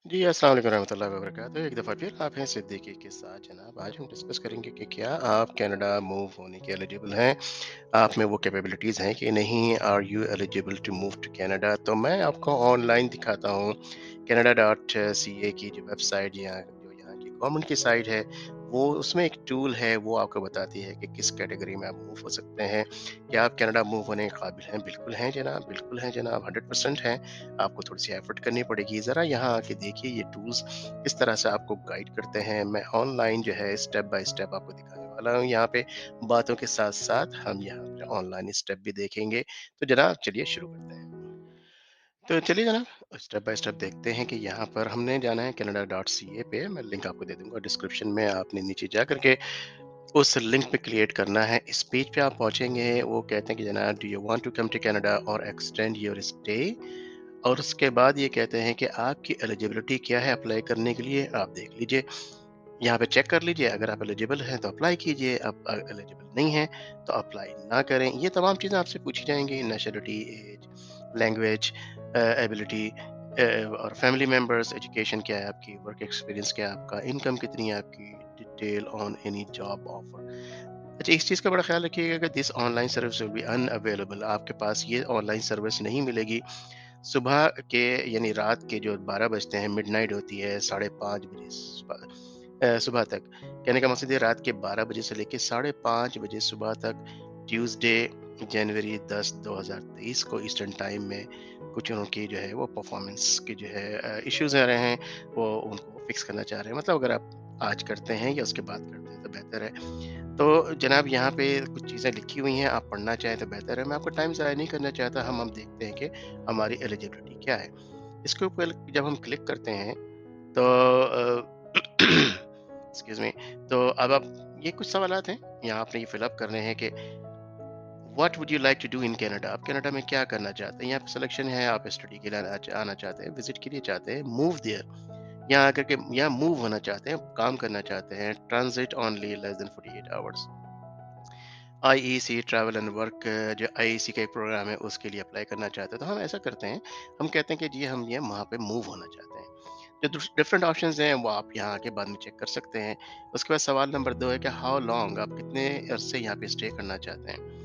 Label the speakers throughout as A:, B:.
A: जी, अस्सलाम वालेकुम रहमतुल्लाहि व बरकातहू। एक दफ़ा फिर आप हैं सिद्दीकी के साथ जनाब। आज हम डिस्कस करेंगे कि क्या आप कनाडा मूव होने के एलिजिबल हैं? आप में वो कैपेबिलिटीज़ हैं कि नहीं? Are you eligible to move to Canada? तो मैं आपको ऑनलाइन दिखाता हूँ canada.ca की जो वेबसाइट यहाँ की गवर्नमेंट की साइट है, वो उसमें एक टूल है, वो आपको बताती है कि किस कैटेगरी में आप मूव हो सकते हैं। क्या आप कनाडा मूव होने के काबिल हैं? बिल्कुल हैं जनाब, 100% हैं। आपको थोड़ी-सी एफर्ट करनी पड़ेगी। ज़रा यहाँ आके देखिए ये टूल्स किस तरह से आपको गाइड करते हैं। मैं ऑनलाइन जो है स्टेप बाय स्टेप आपको दिखाने वाला हूँ यहाँ पे। बातों के साथ-साथ हम यहाँ पे ऑनलाइन स्टेप भी देखेंगे। तो जनाब चलिए शुरू करते हैं। तो चलिए जनाब स्टेप बाय स्टेप देखते हैं कि यहाँ पर हमने जाना है canada.ca पे। मैं लिंक आपको दे दूँगा डिस्क्रिप्शन में। आपने नीचे जा कर के उस लिंक पे क्लिक करना है। इस पेज पे आप पहुँचेंगे, वो कहते हैं कि जनाब do you want to come to Canada और एक्सटेंड योर स्टे? और उसके बाद ये कहते हैं कि आपकी एलिजिबिलिटी क्या है अप्लाई करने के लिए, आप देख लीजिए। यहाँ पे चेक कर लीजिए, अगर आप एलिजिबल हैं तो अप्लाई कीजिए, आप एलिजिबल नहीं हैं तो अप्लाई ना करें। ये तमाम चीज़ें आपसे पूछी जाएँगी, नेशनैलिटी, ऐज, लैंग्वेज, एबिलिटी, और फैमिली मेंबर्स, एजुकेशन क्या है आपकी, वर्क एक्सपीरियंस क्या है आपका, इनकम कितनी है आपकी, detail on any job offer. अच्छा, इस चीज़ का बड़ा ख़्याल रखिएगा कि this online service will be unavailable. आपके पास ये ऑनलाइन सर्विस नहीं मिलेगी सुबह के, यानी रात के जो 12 बजते हैं, मिडनाइट होती है 5:30 बजे सुबह तक। कहने का मकसद है रात के 12 बजे से लेके 5:30 बजे सुबह तक, ट्यूसडे जनवरी 10 2023 को ईस्टर्न टाइम में कुछ उनकी जो है वो परफॉर्मेंस के जो है इश्यूज आ रहे हैं, वो उनको फिक्स करना चाह रहे हैं। मतलब अगर आप आज करते हैं या उसके बाद करते हैं तो बेहतर है। तो जनाब यहाँ पे कुछ चीज़ें लिखी हुई हैं, आप पढ़ना चाहें तो बेहतर है। मैं आपको टाइम ज़ाया नहीं करना चाहता, हम देखते हैं कि हमारी एलिजिबिलिटी क्या है। इसके ऊपर जब हम क्लिक करते हैं तो एक्सक्यूज़ मी, तो अब आप ये कुछ सवालात हैं, यहाँ आपने ये फिल अप करने हैं कि what would you like to do in Canada? आप कनाडा में क्या करना चाहते हैं? यहाँ पे सिलेक्शन है, आप स्टडी के लिए आना चाहते हैं, विज़िट के लिए चाहते हैं, मूव देयर, यहाँ आकर के यहाँ मूव होना चाहते हैं, काम करना चाहते हैं, transit only less than 48 hours. IEC travel and work, जो आईईसी का एक प्रोग्राम है उसके लिए अप्लाई करना चाहते हैं, तो हम ऐसा करते हैं, हम कहते हैं कि जी हम ये वहाँ पे मूव होना चाहते हैं। जो डिफरेंट ऑप्शंस हैं वो आप यहाँ आके बाद में चेक कर सकते हैं। उसके बाद सवाल नंबर 2 है कि हाउ लॉन्ग, आप कितने अरसे यहाँ पे स्टे करना चाहते हैं।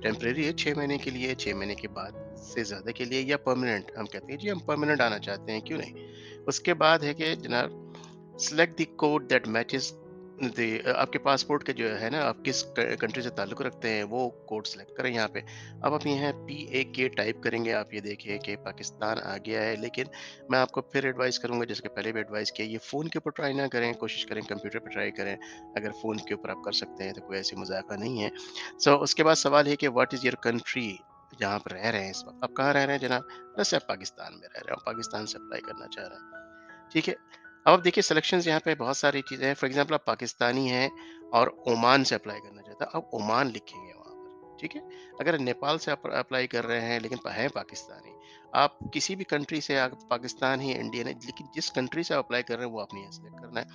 A: टेम्परेरी है 6 महीने के लिए, 6 महीने के बाद से ज़्यादा के लिए, या परमानेंट, हम कहते हैं जी हम परमानेंट आना चाहते हैं, क्यों नहीं। उसके बाद है कि जनाब select the code that matches आपके पासपोर्ट के जो है ना, आप किस कंट्री से ताल्लुक़ रखते हैं वो कोड सेलेक्ट करें यहाँ पे। अब आप यहाँ PAK टाइप करेंगे, आप ये देखिए कि पाकिस्तान आ गया है। लेकिन मैं आपको फिर एडवाइस करूँगा, जैसे कि पहले भी एडवाइस किया, ये फ़ोन के ऊपर ट्राई ना करें, कोशिश करें कंप्यूटर पे ट्राई करें। अगर फ़ोन के ऊपर आप कर सकते हैं तो कोई ऐसी मज़ाक़ा नहीं है। उसके बाद सवाल है कि व्हाट इज़ योर कंट्री, जहाँ आप रह रहे हैं इस वक़्त। आप कहाँ रह रहे हैं जनाब? जैसे आप पाकिस्तान में रह रहे हैं, आप पाकिस्तान से अप्लाई करना चाह रहे हैं। ठीक है। अब आप देखिए सिलेक्शंस यहाँ पे बहुत सारी चीज़ें हैं। फॉर एग्ज़ाम्पल आप पाकिस्तानी हैं और ओमान से अप्लाई करना चाहते हैं, आप ओमान लिखेंगे वहाँ पर, ठीक है? अगर नेपाल से आप अप्लाई कर रहे हैं लेकिन हैं पाकिस्तानी, आप किसी भी कंट्री से, आप पाकिस्तान ही इंडियन है, लेकिन जिस कंट्री से आप अप्लाई कर रहे हैं वो आपने यहाँ सेलेक्ट करना है।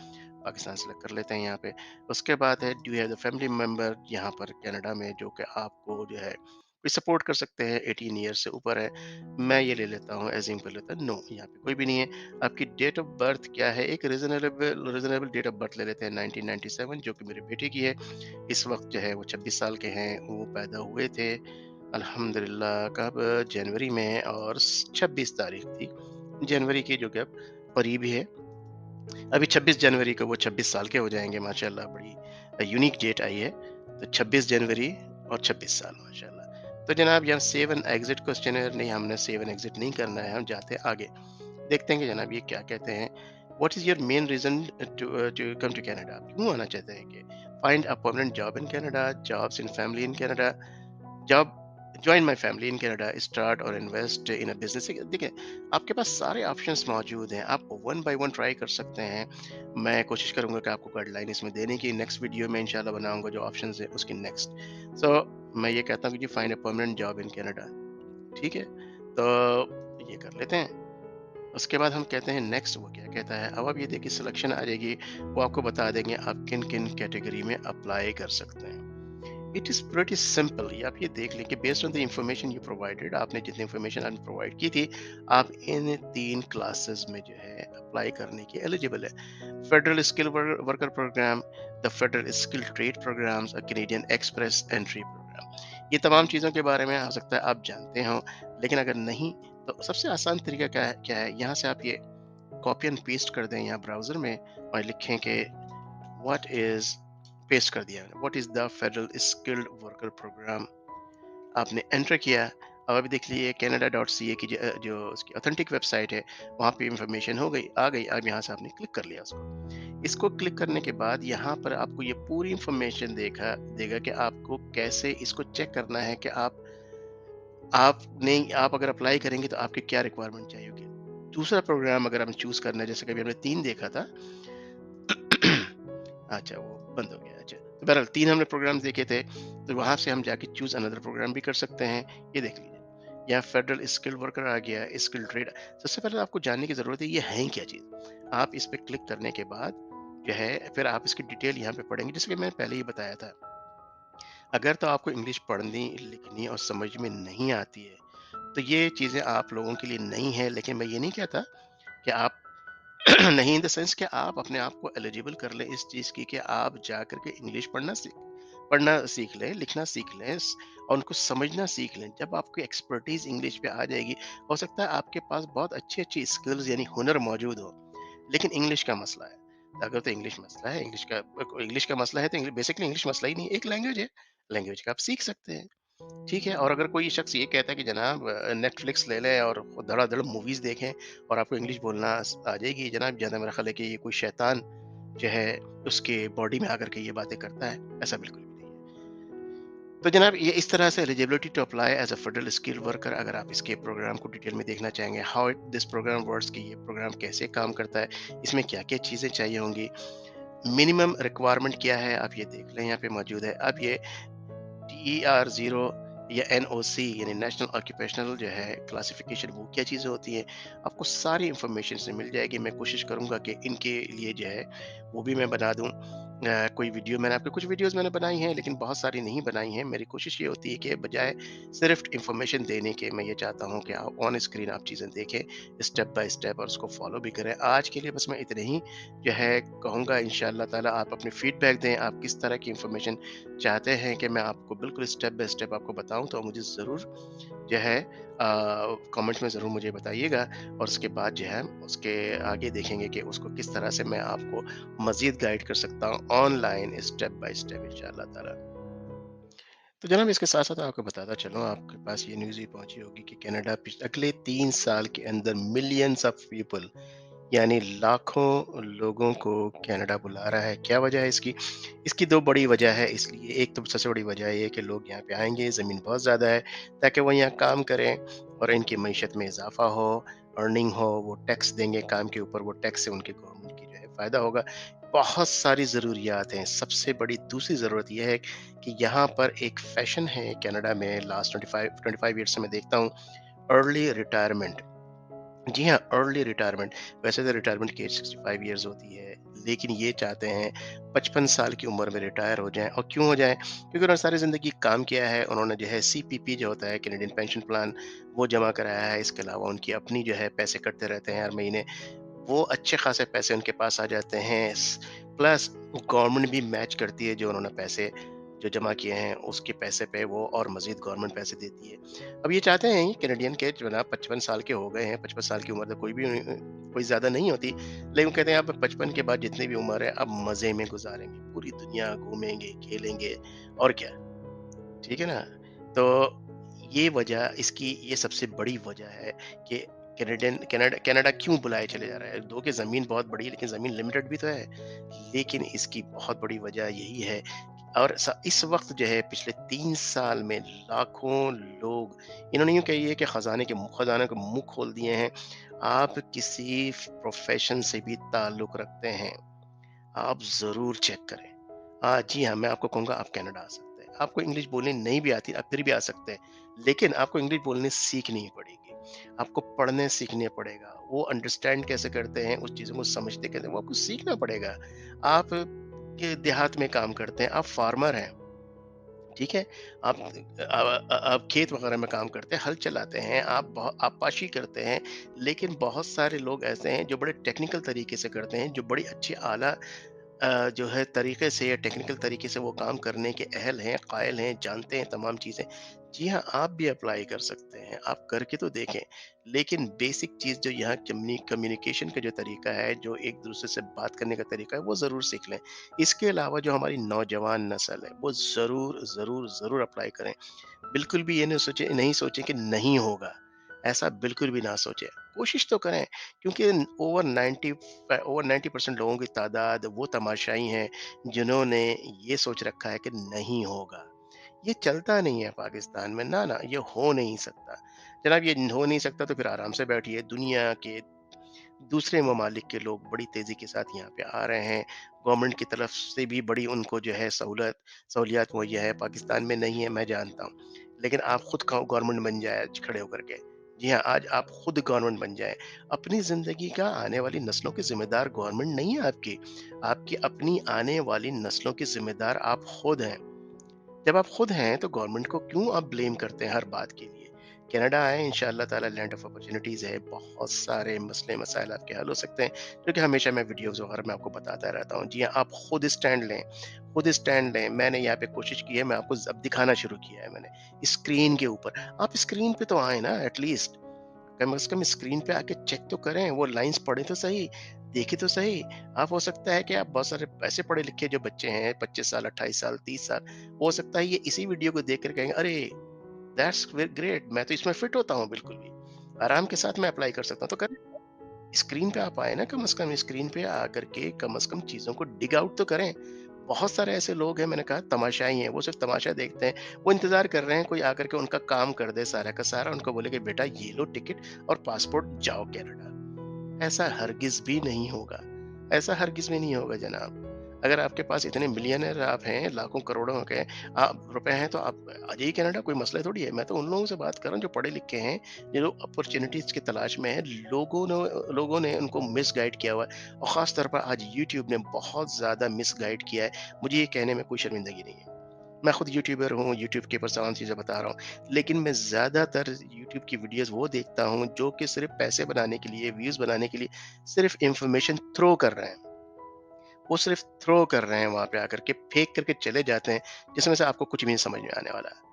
A: पाकिस्तान सेलेक्ट कर लेते हैं यहाँ पे। उसके बाद है do you have the family member यहाँ पर कनाडा में जो कि आपको जो है कोई सपोर्ट कर सकते हैं, 18 ईयर्स से ऊपर है। मैं ये ले लेता हूँ, एज़्यूम कर लेता हूँ, नो, यहाँ पे कोई भी नहीं है। आपकी डेट ऑफ बर्थ क्या है? एक reasonable reasonable date of birth ले लेते हैं, 1997, जो कि मेरे बेटे की है। इस वक़्त जो है वो 26 साल के हैं, वो पैदा हुए थे अल्हम्दुलिल्लाह कब? जनवरी में, और 26 तारीख थी जनवरी की, जो कि अब करीब ही है। अभी 26 जनवरी को वो 26 साल के हो जाएँगे माशाअल्लाह, बड़ी यूनिक डेट आई है। तो 26 जनवरी और 26 साल माशाअल्लाह। तो जनाब यहाँ सेव एंड एग्ज़िट क्वेश्चनेयर नहीं, हमने सेव एंड एग्ज़िट नहीं करना है, हम जाते हैं आगे। देखते हैं कि जनाब ये क्या कहते हैं। What is your main reason to come to Canada? आप क्यों आना चाहते हैं? कि find a permanent job in Canada, jobs in family in Canada, job, join my family in Canada, start or invest in a business. देखिए आपके पास सारे options मौजूद हैं, आप वन बाय वन ट्राई कर सकते हैं। मैं कोशिश करूंगा कि आपको गाइडलाइन इसमें देने की, नेक्स्ट वीडियो में इंशाल्लाह बनाऊंगा जो ऑप्शंस है उसकी नेक्स्ट। सो मैं ये कहता हूँ कि जी find a permanent job in Canada, ठीक है। तो ये कर लेते हैं। उसके बाद हम कहते हैं नेक्स्ट, वो क्या कहता है। अब ये देखिए सिलेक्शन आ जाएगी, वो आपको बता देंगे आप किन किन कैटेगरी में अप्लाई कर सकते हैं। It is pretty simple. ये आप ये देख लें कि based on the information you provided, आपने जितनी इंफॉर्मेशन आपने प्रोवाइड की थी, आप इन 3 क्लासेस में जो है अप्लाई करने के एलिजिबल है। Federal skill worker program, the federal skill trade programs, Canadian express entry program. ये तमाम चीज़ों के बारे में हो सकता है आप जानते हों, लेकिन अगर नहीं, तो सबसे आसान तरीका क्या है, यहाँ से आप ये कॉपी एंड पेस्ट कर दें यहाँ ब्राउज़र में और लिखें कि व्हाट इज़, पेस्ट कर दिया मैंने, what is the federal skilled worker programme. आपने एंटर किया। अब अभी देख लीजिए canada.ca की जो उसकी ऑथेंटिक वेबसाइट है, वहाँ पे इंफॉर्मेशन हो गई आ गई। अब यहाँ से आपने क्लिक कर लिया उसको। इसको क्लिक करने के बाद यहाँ पर आपको ये पूरी इंफॉर्मेशन देखा देगा कि आपको कैसे इसको चेक करना है कि आप अगर अप्लाई करेंगे तो आपके क्या रिक्वायरमेंट चाहिए होगी। दूसरा प्रोग्राम अगर हम चूज करना है, जैसे कभी हमने 3 देखा था। अच्छा, वो बंद हो गया। अच्छा, तो बहरहाल 3 हमने प्रोग्राम्स देखे थे, तो वहाँ से हम जाके चूज़ अनदर प्रोग्राम भी कर सकते हैं। ये देख लीजिए, यहाँ फेडरल स्किल वर्कर आ गया, स्किल ट्रेड। सबसे पहले आपको जानने की ज़रूरत है ये है क्या चीज़? आप इस पे क्लिक करने के बाद जो है फिर आप इसकी डिटेल यहाँ पे पढ़ेंगे, जैसे कि मैंने पहले ही बताया था। अगर तो आपको इंग्लिश पढ़नी, लिखनी और समझ में नहीं आती है, तो ये चीज़ें आप लोगों के लिए नहीं है, लेकिन मैं ये नहीं कहता कि आप नहीं, इन द सेंस कि आप अपने आप को एलिजिबल कर लें इस चीज़ की कि आप जा कर के इंग्लिश पढ़ना सीख लें, लिखना सीख लें और उनको समझना सीख लें। जब आपकी एक्सपर्टीज़ इंग्लिश पे आ जाएगी, हो सकता है आपके पास बहुत अच्छी-अच्छी स्किल्स यानी हुनर मौजूद हो, लेकिन इंग्लिश का मसला है। तो अगर तो इंग्लिश मसला है, इंग्लिश का मसला है, तो बेसिकली इंग्लिश मसला ही नहीं है, एक लैंग्वेज है। लैंग्वेज का आप सीख सकते हैं। ठीक है, और अगर कोई शख्स ये कहता है कि जनाब नेटफ्लिक्स ले लें और धड़ाधड़ मूवीज़ देखें और आपको इंग्लिश बोलना आ जाएगी, जनाब ज़्यादा मेरा ख्याल है कि ये कोई शैतान जो है उसके बॉडी में आकर के ये बातें करता है, ऐसा बिल्कुल भी नहीं है। तो जनाब ये इस तरह से eligibility to apply as a federal skill worker, अगर आप इसके प्रोग्राम को डिटेल में देखना चाहेंगे, हाउ दिस प्रोग्राम वर्क्स, कि ये प्रोग्राम कैसे काम करता है, इसमें क्या-क्या चीज़ें चाहिए होंगी, मिनिमम रिक्वायरमेंट क्या है, आप ये देख लें यहाँ पे मौजूद है। अब ये DER0 या NOC यानी नेशनल ऑक्यूपेशनल जो है क्लासिफिकेशन, वो क्या चीज़ें होती हैं, आपको सारी इन्फॉर्मेशन से मिल जाएगी। मैं कोशिश करूँगा कि इनके लिए जो है वो भी मैं बना दूँ। कोई वीडियो मैंने आपको कुछ वीडियोज़ मैंने बनाई हैं, लेकिन बहुत सारी नहीं बनाई हैं। मेरी कोशिश ये होती है कि बजाय सिर्फ़ इन्फॉर्मेशन देने के, मैं ये चाहता हूँ कि आप ऑन स्क्रीन आप चीज़ें देखें, स्टेप बाय स्टेप, और उसको फ़ॉलो भी करें। आज के लिए बस मैं इतने ही जो है कहूँगा। इंशाअल्लाह ताला आप अपनी फीडबैक दें, आप किस तरह की इन्फॉर्मेशन चाहते हैं कि मैं आपको बिल्कुल स्टेप बाय स्टेप आपको बताऊँ, तो मुझे ज़रूर जो है कमेंट्स में ज़रूर मुझे बताइएगा। और उसके बाद जो है उसके आगे देखेंगे कि उसको किस तरह से मैं आपको मज़ीद गाइड कर सकता हूँ ऑनलाइन स्टेप बाय स्टेप इंशाअल्लाह ताला। तो जनाब इसके साथ-साथ आपको बताता चलूँ, आपके पास ये न्यूज़ भी पहुँची होगी कि कनाडा अगले 3 साल के अंदर मिलियंस ऑफ पीपल यानी लाखों लोगों को कनाडा बुला रहा है। क्या वजह है इसकी? इसकी 2 बड़ी वजह है इसलिए। एक तो सबसे बड़ी वजह ये है कि लोग यहाँ पे आएँगे, ज़मीन बहुत ज़्यादा है, ताकि वो यहाँ काम करें और इनकी मईशत में इज़ाफ़ा हो, अर्निंग हो, वो टैक्स देंगे काम के ऊपर, वो टैक्स से उनकी गवर्नमेंट की जो है फ़ायदा होगा। बहुत सारी ज़रूरियात हैं। सबसे बड़ी दूसरी ज़रूरत ये है कि यहाँ पर एक फ़ैशन है कनाडा में, लास्ट 25 ईयर्स से मैं देखता हूँ, अर्ली रिटायरमेंट। जी हाँ, अर्ली रिटायरमेंट। वैसे तो रिटायरमेंट की एज 65 इयर्स होती है, लेकिन ये चाहते हैं 55 साल की उम्र में रिटायर हो जाएँ। और क्यों हो जाएँ? क्योंकि उन्होंने सारी ज़िंदगी काम किया है, उन्होंने जो है सीपीपी जो होता है, कैनेडियन पेंशन प्लान, वो जमा कराया है। इसके अलावा उनकी अपनी जो है पैसे कटते रहते हैं हर महीने, वो अच्छे खासे पैसे उनके पास आ जाते हैं। प्लस गवर्नमेंट भी मैच करती है, जो उन्होंने पैसे जो जमा किए हैं उसके पैसे पे वो और मज़ीद गवर्नमेंट पैसे देती है। अब ये चाहते हैं कैनेडियन के जो ना 55 साल के हो गए हैं, 55 साल की उम्र तो कोई ज़्यादा नहीं होती, लेकिन वो कहते हैं अब 55 के बाद जितनी भी उम्र है अब मज़े में गुज़ारेंगे, पूरी दुनिया घूमेंगे, खेलेंगे और क्या, ठीक है ना? तो ये वजह इसकी, ये सबसे बड़ी वजह है कि कनाडा क्यों बुलाए चले जा रहा है। दो कि ज़मीन बहुत बड़ी है, लेकिन ज़मीन लिमिटेड भी तो है। लेकिन इसकी बहुत बड़ी वजह यही है। और इस वक्त जो है पिछले 3 साल में लाखों लोग, इन्होंने यूं कही है कि खजाने के मुंह खोल दिए हैं। आप किसी प्रोफेशन से भी ताल्लुक रखते हैं, आप ज़रूर चेक करें। जी हाँ, मैं आपको कहूँगा आप कनाडा आ सकते हैं। आपको इंग्लिश बोलनी नहीं भी आती, आप फिर भी आ सकते हैं। लेकिन आपको इंग्लिश बोलनी सीखनी पड़ेगी। आपको पढ़ने सीखने पड़ेगा। वो अंडरस्टैंड कैसे करते हैं, उस चीज़ों को समझते कैसे हैं, वो आपको सीखना पड़ेगा। आप के देहात में काम करते हैं, आप फार्मर हैं। ठीक है? आप खेत वगैरह में काम करते हैं, हल चलाते हैं, आप आपाशी करते हैं, लेकिन बहुत सारे लोग ऐसे हैं जो बड़े टेक्निकल तरीके से करते हैं, जो बड़ी अच्छी आला जो है तरीके से या टेक्निकल तरीके से वो काम करने के अहल हैं, कायल हैं, जानते हैं तमाम चीज़ें। जी हाँ, आप भी अप्लाई कर सकते हैं, आप करके तो देखें। लेकिन बेसिक चीज़ जो यहाँ कम्युनिकेशन का जो तरीका है, जो एक-दूसरे से बात करने का तरीका है, वो ज़रूर सीख लें। इसके अलावा जो हमारी नौजवान नस्ल है, वो ज़रूर, ज़रूर, ज़रूर अप्लाई करें। बिल्कुल भी ये नहीं सोचें कि नहीं होगा, ऐसा बिल्कुल भी ना सोचें। कोशिश तो करें, क्योंकि ओवर 90% लोगों की तादाद वो तमाशाई हैं, जिन्होंने ये सोच रखा है कि नहीं होगा। ये चलता नहीं है पाकिस्तान में, ना, ना, ये हो नहीं सकता। जनाब ये हो नहीं सकता तो फिर आराम से बैठिए, दुनिया के दूसरे ममालिक के लोग बड़ी तेज़ी के साथ यहाँ पे आ रहे हैं। गवर्नमेंट की तरफ से भी बड़ी उनको जो है सहूलियत मुहैया है, पाकिस्तान में नहीं है, मैं जानता हूँ। लेकिन आप खुद गवर्नमेंट बन जाए आज खड़े होकर के। जी हाँ, आज आप खुद गवर्नमेंट बन जाएँ। अपनी ज़िंदगी का आने वाली नस्लों की ज़िम्मेदार गवर्नमेंट नहीं है आपकी। आपकी अपनी आने वाली नस्लों की ज़िम्मेदार आप खुद हैं। जब आप खुद हैं तो गवर्नमेंट को क्यों आप ब्लेम करते हैं हर बात के लिए? कनाडा आएँ, इंशाअल्लाह ताला लैंड ऑफ अपॉर्च्युनिटीज़ है, बहुत सारे मसले मसाइल आपके हल हो सकते हैं, जो कि हमेशा मैं वीडियोज़ वगैरह में आपको बताता रहता हूँ। जी हाँ, आप खुद स्टैंड लें। मैंने यहाँ पे कोशिश की है, मैं आपको अब दिखाना शुरू किया है मैंने, स्क्रीन के ऊपर। आप स्क्रीन पे तो आएँ ना एटलीस्ट, कम से कम स्क्रीन पे आके चेक तो करें, वो लाइन्स पढ़ें तो सही, देखें तो सही। आप हो सकता है कि आप बहुत सारे ऐसे पढ़े-लिखे जो बच्चे हैं, 25 साल, 28 साल, 30 साल, हो सकता है ये इसी वीडियो को देख कर कहेंगे, "अरे! दैट्स ग्रेट, मैं तो इसमें फिट होता हूँ बिल्कुल भी। आराम के साथ मैं अप्लाई कर सकता हूँ।" तो करें। स्क्रीन पे आप आए ना, कम से कम स्क्रीन पे आकर के कम से कम चीज़ों को डिग आउट तो करें। बहुत सारे ऐसे लोग हैं, मैंने कहा तमाशाई हैं, वो सिर्फ़ तमाशा देखते हैं। वो इंतज़ार कर रहे हैं कोई आकर के उनका काम कर दे सारा का सारा, उनको बोले कि बेटा ये लो टिकट और पासपोर्ट, जाओ कनाडा। ऐसा हरगिज़ भी नहीं होगा। ऐसा हरगिज़ भी नहीं होगा जनाब। अगर आपके पास इतने मिलियनेयर आप हैं, लाखों करोड़ों के रुपए हैं, तो आप आ जाइए कनाडा, कोई मसला थोड़ी है। मैं तो उन लोगों से बात कर रहा हूँ जो पढ़े लिखे हैं, जो लोग अपॉर्च्युनिटीज़ की तलाश में हैं। लोगों ने उनको मिसगाइड किया हुआ है, और ख़ास तौर पर आज यूट्यूब ने बहुत ज़्यादा मिसगाइड किया है। मुझे ये कहने में कोई शर्मिंदगी नहीं है। मैं खुद यूट्यूबर हूँ, यूट्यूब के ऊपर तमाम चीज़ें बता रहा हूँ। लेकिन मैं ज़्यादातर यूट्यूब की वीडियोज़ वो देखता हूँ जो कि सिर्फ़ पैसे बनाने के लिए, व्यूज़ बनाने के लिए सिर्फ़ इन्फॉर्मेशन थ्रो कर रहे हैं। वो सिर्फ़ थ्रो कर रहे हैं वहाँ पे आकर के, फेंक करके चले जाते हैं, जिसमें से आपको कुछ भी नहीं समझ में आने वाला है।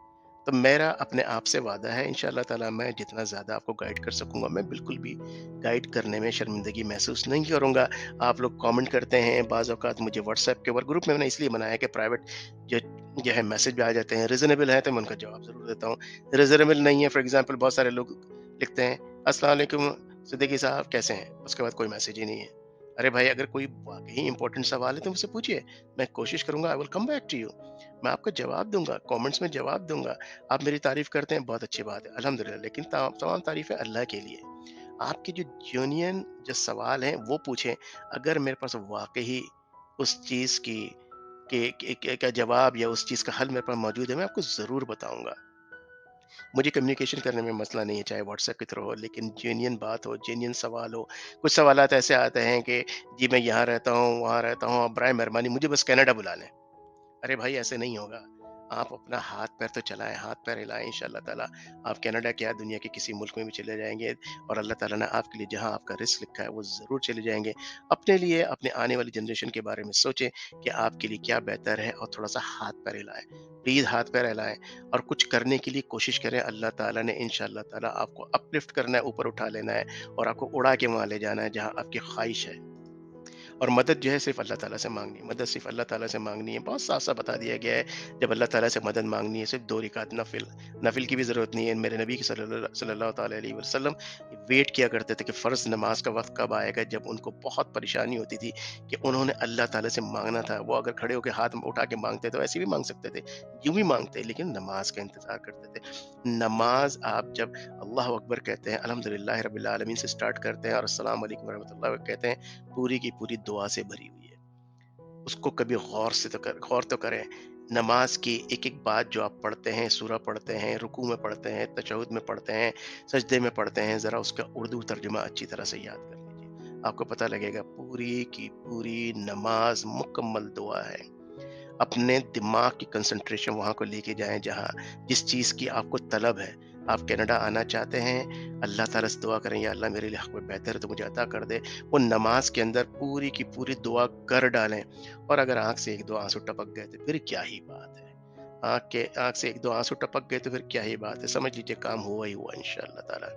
A: तो मेरा अपने आप से वादा है, इंशाअल्लाह ताला मैं जितना ज़्यादा आपको गाइड कर सकूँगा, मैं बिल्कुल भी गाइड करने में शर्मिंदगी महसूस नहीं करूँगा। आप लोग कमेंट करते हैं, बाज़ औक़ात मुझे व्हाट्सएप के ग्रुप में मैंने इसलिए बनाया है कि प्राइवेट जो जो है मैसेज भी आ जाते हैं, रीज़नेबल है तो मैं उनका जवाब ज़रूर देता हूँ। रीज़नेबल नहीं है, फॉर एग्ज़ाम्पल बहुत सारे लोग लिखते हैं, अस्सलाम वालेकुम सिद्दीकी साहब कैसे हैं? उसके बाद कोई मैसेज ही नहीं है। अरे भाई, अगर कोई वाक़ई इम्पोर्टेंट सवाल है तो मुझसे पूछिए, मैं कोशिश करूँगा, I will come back to you. मैं आपको जवाब दूँगा, कमेंट्स में जवाब दूँगा। आप मेरी तारीफ़ करते हैं, बहुत अच्छी बात है, अल्हम्दुलिल्लाह, लेकिन तमाम तारीफ़ें अल्लाह के लिए। आपके जो जेन्युइन जो सवाल हैं, वो पूछें। अगर मेरे पास वाक़ई उस चीज़ की के का जवाब या उस चीज़ का हल मेरे पास मौजूद है, मैं आपको ज़रूर बताऊँगा। मुझे कम्युनिकेशन करने में मसला नहीं है, चाहे व्हाट्सएप के थ्रू हो, लेकिन जेन्युइन बात हो, जेन्युइन सवाल हो। कुछ सवालात ऐसे आते हैं कि जी मैं यहाँ रहता हूँ, वहाँ रहता हूँ, आप बराए मेहरबानी मुझे बस कनाडा बुला लें। अरे भाई, ऐसे नहीं होगा। आप अपना हाथ-पैर तो चलाएँ, हाथ-पैर हिलाएँ, इंशाअल्लाह ताला आप कनाडा क्या दुनिया के किसी मुल्क में भी चले जाएँगे, और अल्लाह ताला ने आपके लिए जहाँ आपका रिज़्क लिखा है वो ज़रूर चले जाएँगे। अपने लिए, अपने आने वाली जनरेशन के बारे में सोचें कि आपके लिए क्या बेहतर है, और थोड़ा-सा हाथ-पैर हिलाएँ। प्लीज़ हाथ-पैर हिलाएँ और कुछ करने की लिए कोशिश करें। अल्लाह ताला ने इंशाअल्लाह ताला आपको अपलिफ्ट करना है, ऊपर उठा लेना है, और आपको उड़ा के वहाँ ले जाना है जहाँ आपकी ख़्वाहिश है। और मदद जो है सिर्फ़ अल्लाह ताला से माँगनी है, मदद सिर्फ़ अल्लाह ताला से माँगनी है। बहुत साफ-साफ बता दिया गया है, जब अल्लाह ताला से मदद माँगनी है, सिर्फ़ 2 रिकात नफ़िल, नफ़िल की भी ज़रूरत नहीं है। मेरे नबी सल्लल्लाहु ताला अलैहि वसल्लम वेट किया करते थे कि फ़र्ज़ नमाज़ का वक़्त कब आएगा, जब उनको बहुत परेशानी होती थी कि उन्होंने अल्लाह ताला से माँगना था। वो अगर खड़े होके हाथ उठा के माँगते तो ऐसे भी माँग सकते थे, यूँ भी माँगते, लेकिन नमाज़ का इंतज़ार करते थे। नमाज़ आप जब अल्लाहु अकबर कहते हैं, अल्हम्दुलिल्लाहि रब्बिल आलमीन से स्टार्ट करते हैं और अस्सलाम वालेकुम व रहमतुल्लाह कहते हैं, पूरी की पूरी दुआ से भरी हुई है। उसको कभी गौर तो करें। नमाज़ की एक-एक बात जो आप पढ़ते हैं, सूरा पढ़ते हैं, रुकू में पढ़ते हैं, तशहुद में पढ़ते हैं, सजदे में पढ़ते हैं, ज़रा उसका उर्दू तर्जुमा अच्छी तरह से याद कर लीजिए। आपको पता लगेगा पूरी की पूरी नमाज़ मुकम्मल दुआ है। अपने दिमाग की कंसंट्रेशन वहाँ को लेके जाएँ जहाँ जिस चीज़ की आपको तलब है। आप कनाडा आना चाहते हैं, अल्लाह ताला से दुआ करें, या अल्लाह मेरे लिए हक़ में बेहतर है तो मुझे अता कर दे। वो नमाज़ के अंदर पूरी की पूरी दुआ कर डालें, और अगर आँख से 1-2 आँसू टपक गए तो फिर क्या ही बात है। आँख से 1-2 आँसू टपक गए तो फिर क्या ही बात है, समझ लीजिए काम हुआ ही हुआ इंशाअल्लाह ताला।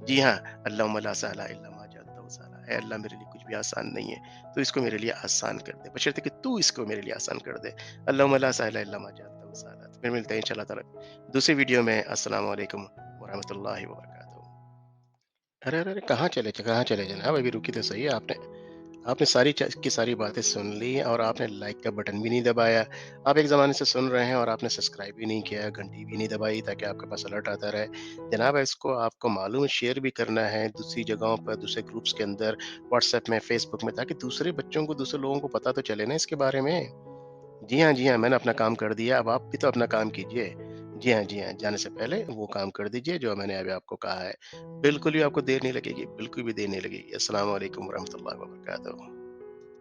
A: जी हाँ, अल्लाहुम्मा ला सहला इल्ला मा जअलतहु सहला। ऐ अल्लाह, मेरे लिए कुछ भी आसान नहीं है, तो इसको मेरे लिए आसान कर दे, बशर्ते कि तू इसको मेरे लिए आसान कर दे। अल्लाहुम्मा ला सहला इल्ला मा जअलतहु सहला। तो फिर मिलते हैं इंशाअल्लाह ताला दूसरी वीडियो में। अस्सलाम वालेकुम व रहमतुल्लाहि व बरकातहू। अरे, अरे, अरे! कहाँ चले जनाब, अभी रुकी तो सही। आपने आपने सारी की सारी बातें सुन ली, और आपने लाइक का बटन भी नहीं दबाया। आप एक ज़माने से सुन रहे हैं और आपने सब्सक्राइब भी नहीं किया, घंटी भी नहीं दबाई ताकि आपके पास अलर्ट आता रहे। जनाब, इसको आपको मालूम है शेयर भी करना है दूसरी जगहों पर, दूसरे ग्रुप्स के अंदर, व्हाट्सएप में, फेसबुक में, ताकि दूसरे बच्चों को, दूसरे लोगों को पता तो चले ना इसके बारे में। जी हाँ, मैंने अपना काम कर दिया, अब आप भी तो अपना काम कीजिए। जी हाँ, जाने से पहले वो काम कर दीजिए जो मैंने अभी आपको कहा है। बिल्कुल भी आपको देर नहीं लगेगी, बिल्कुल भी देर नहीं लगेगी। अस्सलाम वालेकुम रहमतुल्लाहि व बरकातहू।